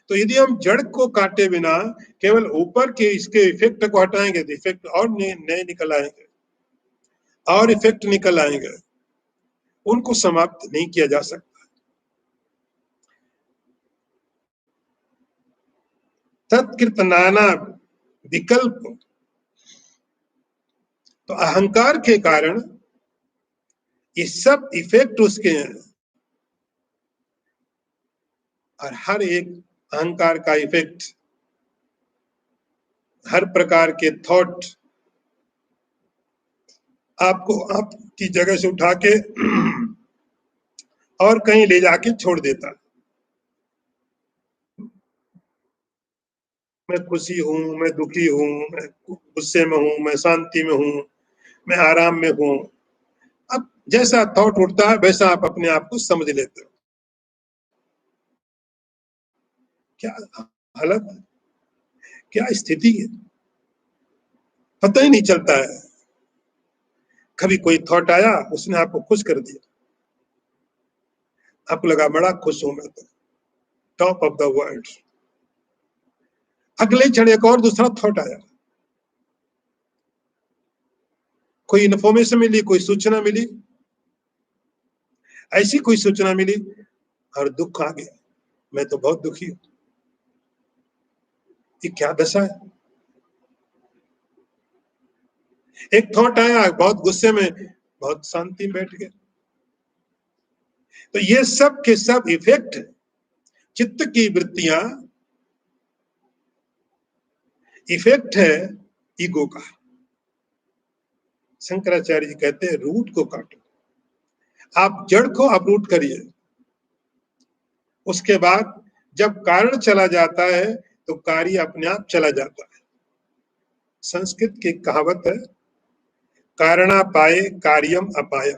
तो यदि हम जड़ को काटे बिना केवल ऊपर के इसके इफेक्ट को हटाएंगे तो इफेक्ट और नए निकल आएंगे, और इफेक्ट निकल आएंगे, उनको समाप्त नहीं किया जा सकता। तत्कृत नाना विकल्प, तो अहंकार के कारण ये सब इफेक्ट उसके हैं, और हर एक अहंकार का इफेक्ट, हर प्रकार के थॉट आपको आपकी जगह से उठा के और कहीं ले जाके छोड़ देता। मैं खुशी हूं, मैं दुखी हूं, मैं गुस्से में हूं, मैं शांति में हूं, मैं आराम में हूं। अब जैसा थॉट उठता है वैसा आप अपने आप को समझ लेते हो। क्या हालत है, क्या स्थिति है, पता ही नहीं चलता है। कभी कोई थॉट आया, उसने आपको खुश कर दिया, आपको लगा बड़ा खुश हूं मैं तो, टॉप ऑफ द वर्ल्ड। अगले क्षण एक और दूसरा थॉट आया, कोई इन्फॉर्मेशन मिली, कोई सूचना मिली, ऐसी कोई सूचना मिली और दुख आ गया, मैं तो बहुत दुखी हूं। ये क्या दशा है। एक थॉट आया, बहुत गुस्से में, बहुत शांति में बैठ गए। तो ये सब के सब इफेक्ट, चित्त की वृत्तियां इफेक्ट है ईगो का। शंकराचार्य जी कहते हैं रूट को काटो, आप जड़ को अपरूट करिए। उसके बाद जब कारण चला जाता है तो कार्य अपने आप चला जाता है। संस्कृत की कहावत है, कारणापाये कार्यम अपाय।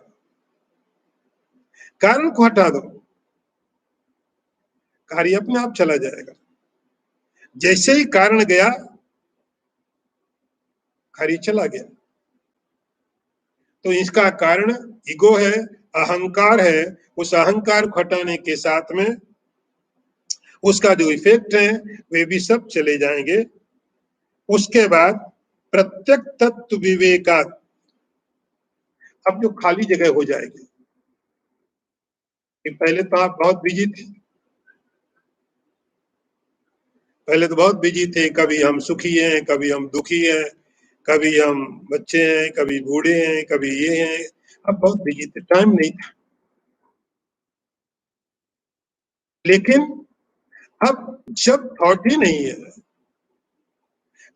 कारण को हटा दो, कार्य अपने आप चला जाएगा। जैसे ही कारण गया, कार्य चला गया। तो इसका कारण ईगो है, अहंकार है। उस अहंकार को हटाने के साथ में उसका जो इफेक्ट है वे भी सब चले जाएंगे। उसके बाद प्रत्यक तत्व विवेकात्, अब जो खाली जगह हो जाएगी। पहले तो आप बहुत बिजी थे, पहले तो बहुत बिजी थे, कभी हम सुखी हैं, कभी हम दुखी हैं, कभी हम बच्चे हैं, कभी बूढ़े हैं, कभी ये हैं। अब बहुत बिजी थे, टाइम नहीं था। लेकिन अब जब थॉट ही नहीं है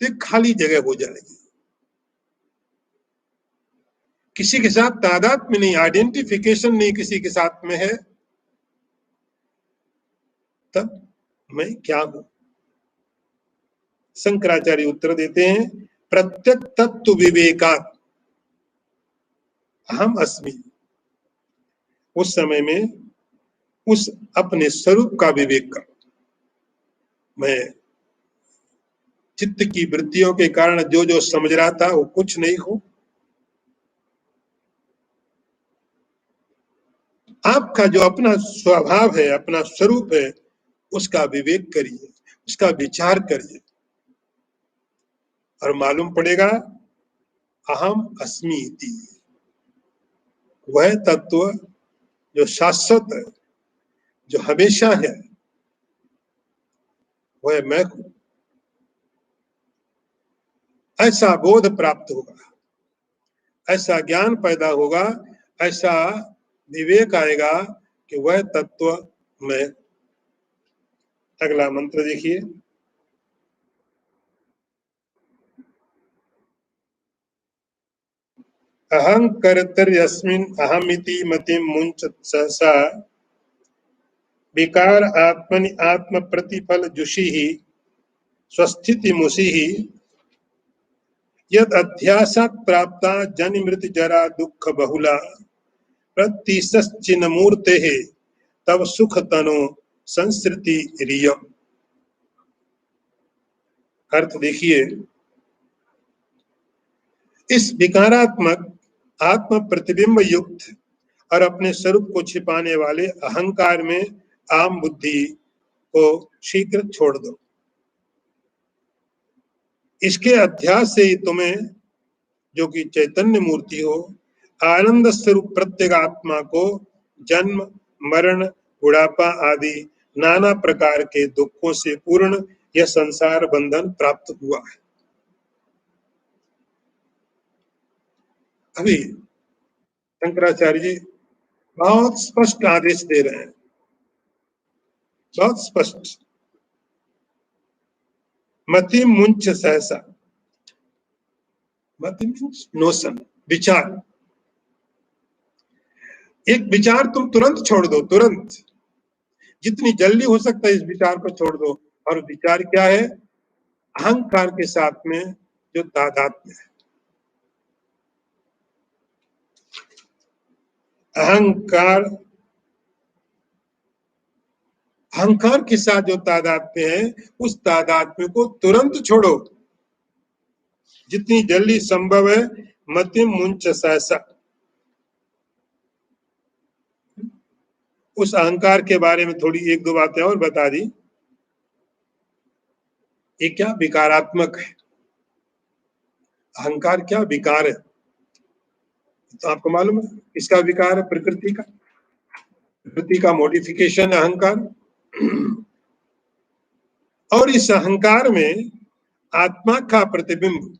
तो खाली जगह हो जाएगी। किसी के साथ तादाद में नहीं, आइडेंटिफिकेशन नहीं किसी के साथ में है, तब मैं क्या हूं। शंकराचार्य उत्तर देते हैं, प्रत्यक तत्व विवेकात् अहम अस्मि। उस समय में उस अपने स्वरूप का विवेक करो। मैं चित्त की वृत्तियों के कारण जो जो समझ रहा था वो कुछ नहीं हो। आपका जो अपना स्वभाव है, अपना स्वरूप है, उसका विवेक करिए, उसका विचार करिए और मालूम पड़ेगा अहम अस्मि इति, वह तत्व जो शाश्वत है, जो हमेशा है, वह मैं हूं। ऐसा बोध प्राप्त होगा, ऐसा ज्ञान पैदा होगा, ऐसा विवेक आएगा कि वह तत्व मैं। अगला मंत्र देखिए। अहं कर्तर्यस्मिन् अहमिति मतिं मुञ्चत् सहसा विकार आत्मनि आत्म प्रतिफल जुषिः स्वस्थितिमुषिः यद अध्यासात् प्राप्ता जन्म मृत्यु जरा दुख बहुला प्रतिश्चिन्न मूर्तेः तब सुख तनो संसृति रिय। अर्थ देखिए, इस विकारात्मक आत्म प्रतिबिंब युक्त और अपने स्वरूप को छिपाने वाले अहंकार में आम बुद्धि को शीघ्र छोड़ दो। इसके अध्यास से ही तुम्हें, जो कि चैतन्य मूर्ति हो, आनंद स्वरूप प्रत्येक आत्मा को जन्म मरण बुढ़ापा आदि नाना प्रकार के दुखों से पूर्ण यह संसार बंधन प्राप्त हुआ है। अभी शंकराचार्य जी बहुत स्पष्ट आदेश दे रहे हैं, बहुत स्पष्ट। मति मुंच सहसा, मति मीन्स नोशन, विचार। एक विचार तुम तुरंत छोड़ दो, तुरंत, जितनी जल्दी हो सकता है इस विचार को छोड़ दो। और विचार क्या है? अहंकार के साथ में जो तादात्म्य है, अहंकार, अहंकार के साथ जो तादात्म्य है, उस तादात्म्य को तुरंत छोड़ो, जितनी जल्दी संभव है। मतिम मुंच सहसा, उस अहंकार के बारे में थोड़ी एक दो बातें और बता दी। ये क्या विकारात्मक है, अहंकार क्या विकार है? तो आपको मालूम है इसका विकार है प्रकृति का, प्रकृति का मॉडिफिकेशन अहंकार। और इस अहंकार में आत्मा का प्रतिबिंब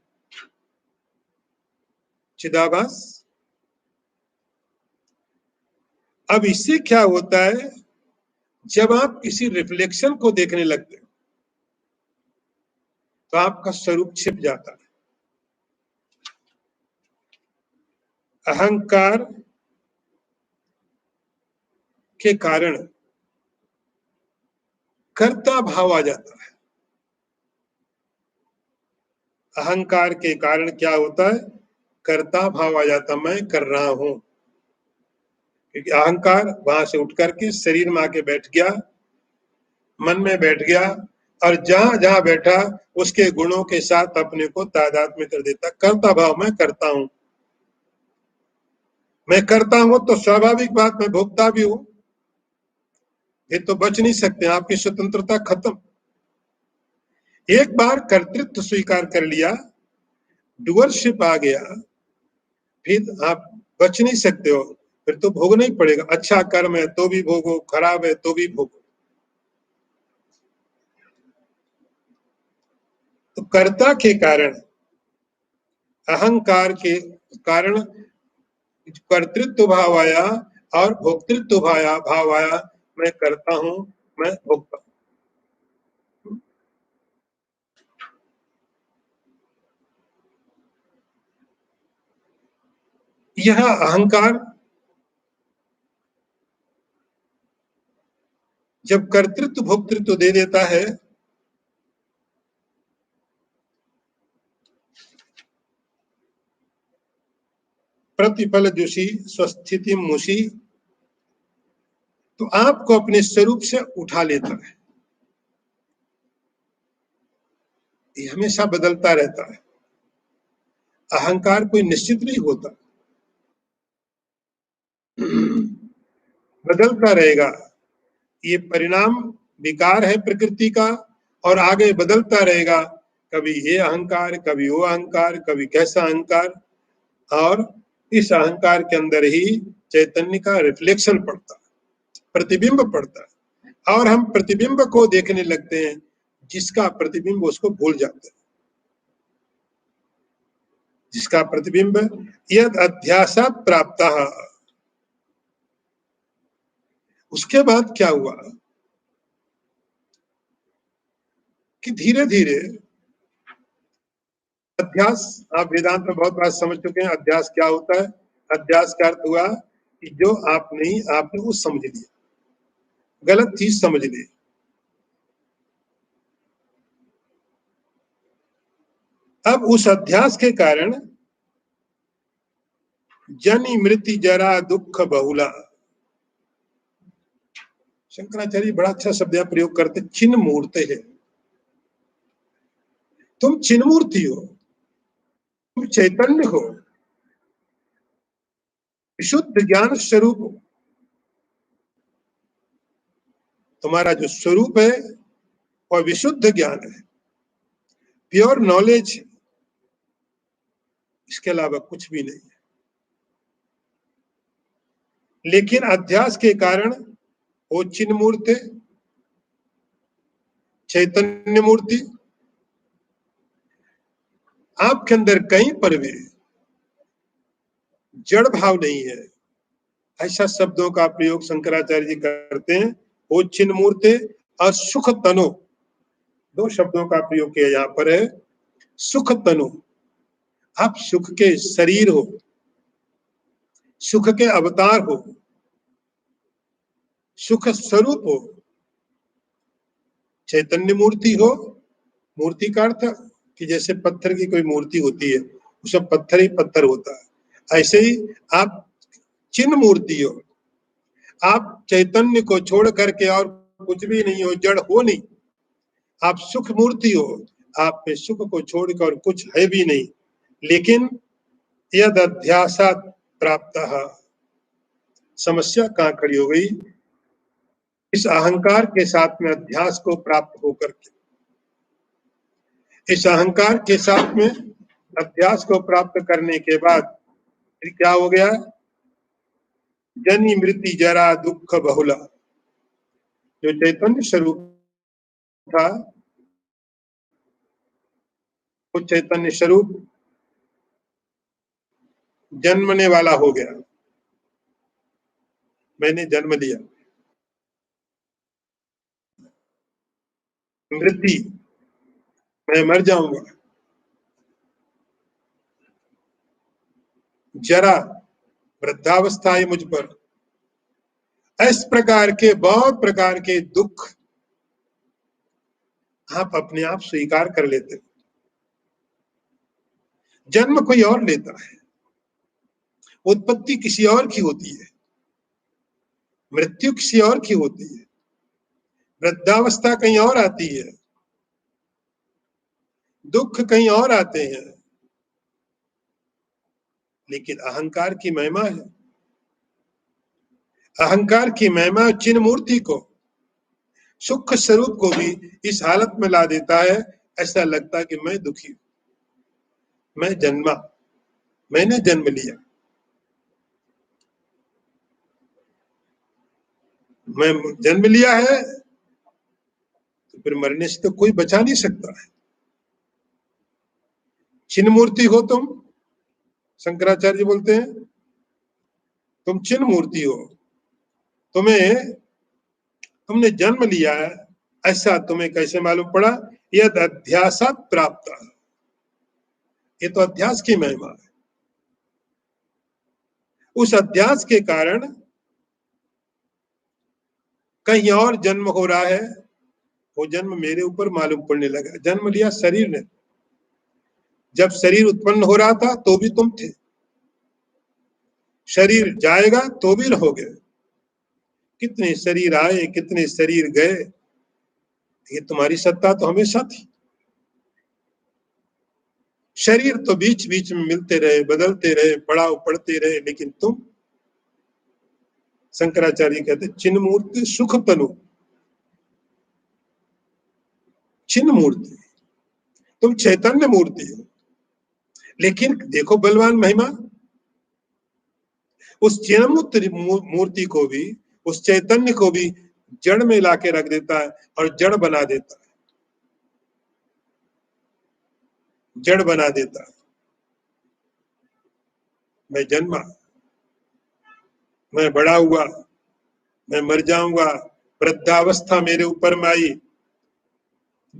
चिदाभास। अब इससे क्या होता है, जब आप किसी रिफ्लेक्शन को देखने लगते हो तो आपका स्वरूप छिप जाता है। अहंकार के कारण कर्ता भाव आ जाता है। अहंकार के कारण क्या होता है? कर्ता भाव आ जाता, मैं कर रहा हूं। क्योंकि अहंकार वहां से उठ करके शरीर में आके बैठ गया, मन में बैठ गया, और जहां जहां बैठा उसके गुणों के साथ अपने को तादात्म्य कर देता। कर्ता भाव, मैं करता हूं, मैं करता हूं, तो स्वाभाविक बात मैं भोगता भी हूं। ये तो बच नहीं सकते, आपकी स्वतंत्रता खत्म। एक बार कर्तृत्व स्वीकार कर लिया, डुअरशिप आ गया, फिर आप बच नहीं सकते हो, फिर तो भोगना ही पड़ेगा। अच्छा कर्म है तो भी भोगो, खराब है तो भी भोगो। तो कर्ता के कारण, अहंकार के कारण कर्तृत्व भाव आया और भोक्तृत्व भाव आया। मैं करता हूं, मैं भोगता हूं। यह अहंकार जब कर्तृत्व भोक्तृत्व दे देता है, प्रतिफल जुषी स्वस्थिति मुषी, तो आपको अपने स्वरूप से उठा लेता है। ये हमेशा बदलता रहता है, अहंकार कोई निश्चित नहीं होता, बदलता रहेगा। ये परिणाम विकार है प्रकृति का और आगे बदलता रहेगा, कभी ये अहंकार, कभी वो अहंकार, कभी कैसा अहंकार, और इस अहंकार के अंदर ही चैतन्य का रिफ्लेक्शन पड़ता है, प्रतिबिंब पड़ता है, और हम प्रतिबिंब को देखने लगते हैं, जिसका प्रतिबिंब उसको भूल जाते हैं। जिसका प्रतिबिंब यद अध्यासात् प्राप्तः। उसके बाद क्या हुआ कि धीरे धीरे अध्यास, आप वेदांत में बहुत बात समझ चुके हैं, अध्यास क्या होता है। अध्यास का अर्थ हुआ कि जो आप नहीं, आपने वो समझ लिया, गलत चीज समझ ली। अब उस अध्यास के कारण जन्म मृत्यु जरा दुख बहुला। शंकराचार्य बड़ा अच्छा शब्द प्रयोग करते, चिन्ह मूर्ते है। तुम चिन्ह मूर्ति हो, तुम चैतन्य हो, विशुद्ध ज्ञान स्वरूप हो। तुम्हारा जो स्वरूप है वह विशुद्ध ज्ञान है, प्योर नॉलेज, इसके अलावा कुछ भी नहीं है। लेकिन अध्यास के कारण वो चिन्ह मूर्ति, चैतन्य मूर्ति आपके अंदर कहीं पर भी जड़ भाव नहीं है। ऐसा शब्दों का प्रयोग शंकराचार्य जी करते हैं। वो चिन्ह मूर्ति और सुख तनु, दो शब्दों का प्रयोग किया यहाँ पर है। सुख तनु, आप सुख के शरीर हो, सुख के अवतार हो, सुख स्वरूप हो, चैतन्य मूर्ति हो। मूर्ति का अर्थ कि जैसे पत्थर की कोई मूर्ति होती है, उसमें पत्थर ही पत्थर होता है, ऐसे ही आप चिन्ह मूर्ति हो। आप चैतन्य को छोड़ करके और कुछ भी नहीं हो, जड़ हो नहीं। आप सुख मूर्ति हो, आप में सुख को छोड़कर कुछ है भी नहीं। लेकिन यद अध्यासात् प्राप्तः, समस्या कहाँ खड़ी हो गई, इस अहंकार के साथ में अध्यास को प्राप्त होकर के, इस अहंकार के साथ में अध्यास को प्राप्त करने के बाद फिर क्या हो गया, जन्म मृत्यु जरा दुख बहुला। जो चैतन्य स्वरूप था, वो चैतन्य स्वरूप जन्मने वाला हो गया। मैंने जन्म लिया, मृत्यु, मैं मर जाऊंगा, जरा, वृद्धावस्था है मुझ पर। इस प्रकार के बहुत प्रकार के दुख आप अपने आप स्वीकार कर लेते। जन्म कोई और लेता है, उत्पत्ति किसी और की होती है, मृत्यु किसी और की होती है, वृद्धावस्था कहीं और आती है, दुख कहीं और आते हैं। लेकिन अहंकार की महिमा है, अहंकार की महिमा चिन्ह मूर्ति को, सुख स्वरूप को भी इस हालत में ला देता है। ऐसा लगता है कि मैं दुखी हूं, मैं जन्मा, मैंने जन्म लिया, मैं जन्म लिया है, तो फिर मरने से तो कोई बचा नहीं सकता है। चिन्ह मूर्ति हो तुम, शंकराचार्य बोलते हैं तुम चिन्ह मूर्ति हो, तुमने जन्म लिया है। ऐसा तुम्हें कैसे मालूम पड़ा, यद अध्यासात् प्राप्त, ये तो अध्यास की महिमा है। उस अध्यास के कारण कहीं और जन्म हो रहा है, वो जन्म मेरे ऊपर मालूम पड़ने लगा। जन्म लिया शरीर ने, जब शरीर उत्पन्न हो रहा था तो भी तुम थे, शरीर जाएगा तो भी रहोगे। कितने शरीर आए, कितने शरीर गए, ये तुम्हारी सत्ता तो हमेशा थी। शरीर तो बीच बीच में मिलते रहे, बदलते रहे, पड़ाव पड़ते रहे, लेकिन तुम, शंकराचार्य कहते चिन्ह मूर्ति सुख तनु, चिन्ह मूर्ति, तुम चैतन्य मूर्ति हो। लेकिन देखो बलवान महिमा, उस चिन्ह मूर्ति को भी, उस चैतन्य को भी जड़ में लाके रख देता है और जड़ बना देता है, जड़ बना देता है। मैं जन्मा, मैं बड़ा हुआ, मैं मर जाऊंगा, वृद्धावस्था मेरे ऊपर में आई,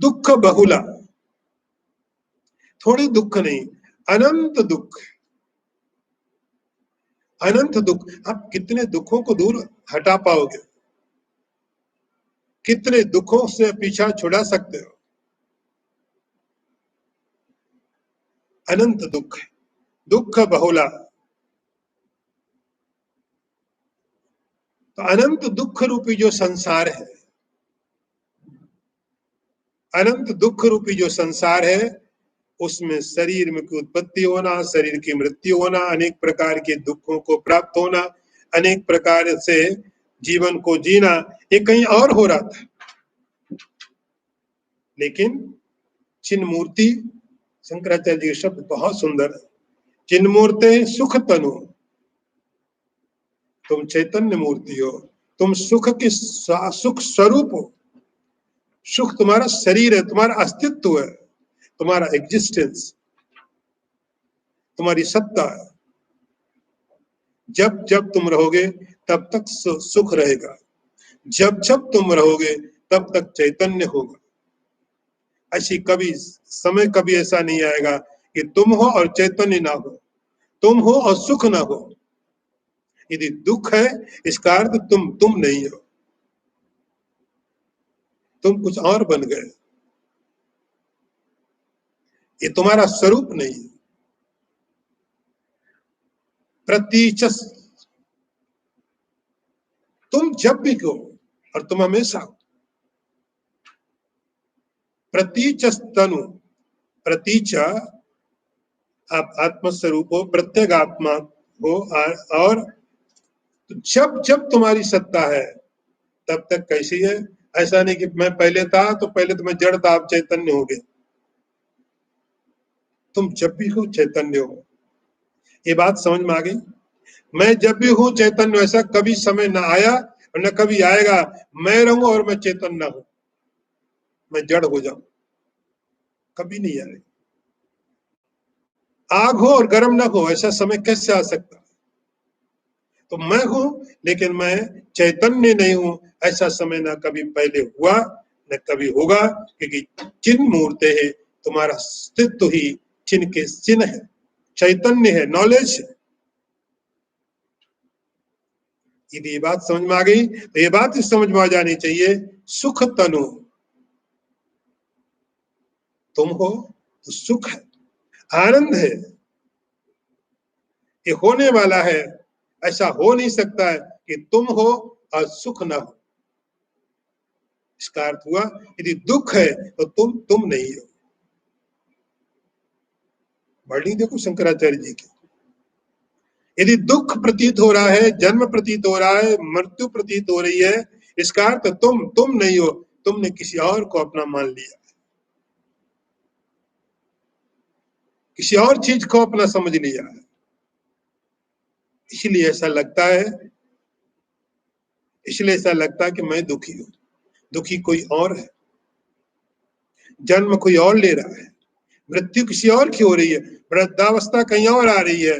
दुख बहुला, थोड़ी दुख नहीं, अनंत दुख, अनंत दुख। आप कितने दुखों को दूर हटा पाओगे, कितने दुखों से पीछा छुड़ा सकते हो? अनंत दुख है, दुख बहुला। तो अनंत दुख रूपी जो संसार है, अनंत दुख रूपी जो संसार है, उसमें शरीर में की उत्पत्ति होना, शरीर की मृत्यु होना, अनेक प्रकार के दुखों को प्राप्त होना, अनेक प्रकार से जीवन को जीना, ये कहीं और हो रहा था। लेकिन चिन्ह मूर्ति, शंकराचार्य जी के शब्द बहुत सुंदर है, चिन्ह मूर्ते सुख तनु, तुम चैतन्य मूर्ति हो, तुम सुख के सुख स्वरूप हो। सुख तुम्हारा शरीर है, तुम्हारा अस्तित्व है, तुम्हारा एग्जिस्टेंस, तुम्हारी सत्ता है। जब जब तुम रहोगे तब तक सुख रहेगा, जब जब तुम रहोगे तब तक चैतन्य होगा। ऐसी कभी समय कभी ऐसा नहीं आएगा कि तुम हो और चैतन्य ना हो, तुम हो और सुख ना हो। यदि दुख है, इसका अर्थ तुम नहीं हो, तुम कुछ और बन गए, ये तुम्हारा स्वरूप नहीं है। प्रतीचस, तुम जब भी हो और तुम हमेशा हो। प्रतीचस तनु, प्रतीच आप आत्मस्वरूप हो, प्रत्येक आत्मा हो, और जब जब तुम्हारी सत्ता है तब तक कैसी है? ऐसा नहीं कि मैं पहले था तो पहले तो मैं जड़ था, आप चैतन्य हो गए। तुम जब भी हो चैतन्य हो, ये बात समझ में आ गई? मैं जब भी हूं चैतन्य, ऐसा कभी समय न आया और न कभी आएगा मैं रहूं और मैं चैतन्य ना हूं, मैं जड़ हो जाऊं, कभी नहीं आएगा। आग हो और गर्म ना हो, ऐसा समय कैसे आ सकता? तो मैं हूं लेकिन मैं चैतन्य नहीं हूं, ऐसा समय ना कभी पहले हुआ न कभी होगा, क्योंकि चिन्ह मूर्ते है, तुम्हारा अस्तित्व ही चिन्ह के चिन्ह है, चैतन्य है, नॉलेज है। यदि ये बात समझ में आ गई तो ये बात समझ में आ जानी चाहिए, सुख तनु, तुम हो तो सुख है, आनंद है, ये होने वाला है। ऐसा हो नहीं सकता है कि तुम हो और सुख ना हो। इसका अर्थ हुआ यदि दुख है तो तुम नहीं हो। वर्णी देखो शंकराचार्य जी की, यदि दुख प्रतीत हो रहा है, जन्म प्रतीत हो रहा है, मृत्यु प्रतीत हो रही है, इसका अर्थ तुम नहीं हो, तुमने किसी और को अपना मान लिया, किसी और चीज को अपना समझ लिया है। इसलिए ऐसा लगता है, इसलिए ऐसा लगता है कि मैं दुखी हूं। दुखी कोई और है, जन्म कोई और ले रहा है, मृत्यु किसी और की हो रही है, वृद्धावस्था कहीं और आ रही है,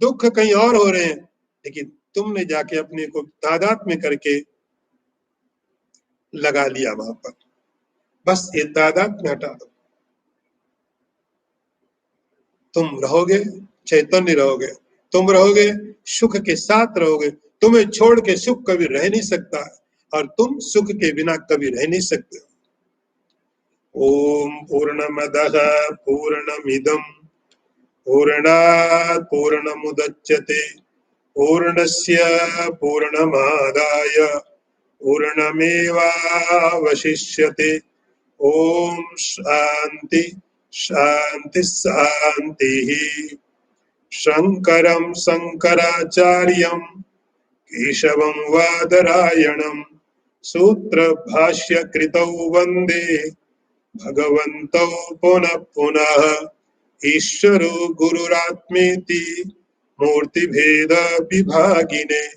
दुख कहीं और हो रहे हैं, लेकिन तुमने जाके अपने को तादाद में करके लगा लिया वहां पर। बस ये तादाद में हटा दो, तुम रहोगे चैतन्य, रहोगे तुम, रहोगे सुख के साथ रहोगे। तुम्हें छोड़ के सुख कभी रह नहीं सकता और तुम सुख के बिना कभी रह नहीं सकते। ओम पूर्णमदः पूर्णमिदं पूर्णात् पूर्णमुदच्यते पूर्णस्य पूर्णमादाय पूर्णमेवावशिष्यते। ओम शांति शांति शांति। शंकरं शंकराचार्यं केशवं वादरायणं सूत्रभाष्यकृतौ वन्दे भगवन्तौ पुनः पुनः ईश्वरो गुरुरात्मेति मूर्तिभेद विभागिने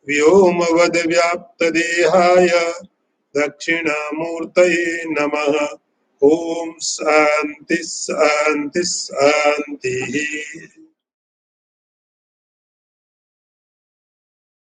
व्योमवद् व्याप्तदेहाय दक्षिणामूर्तये नमः। ओम शांति शांति शांति।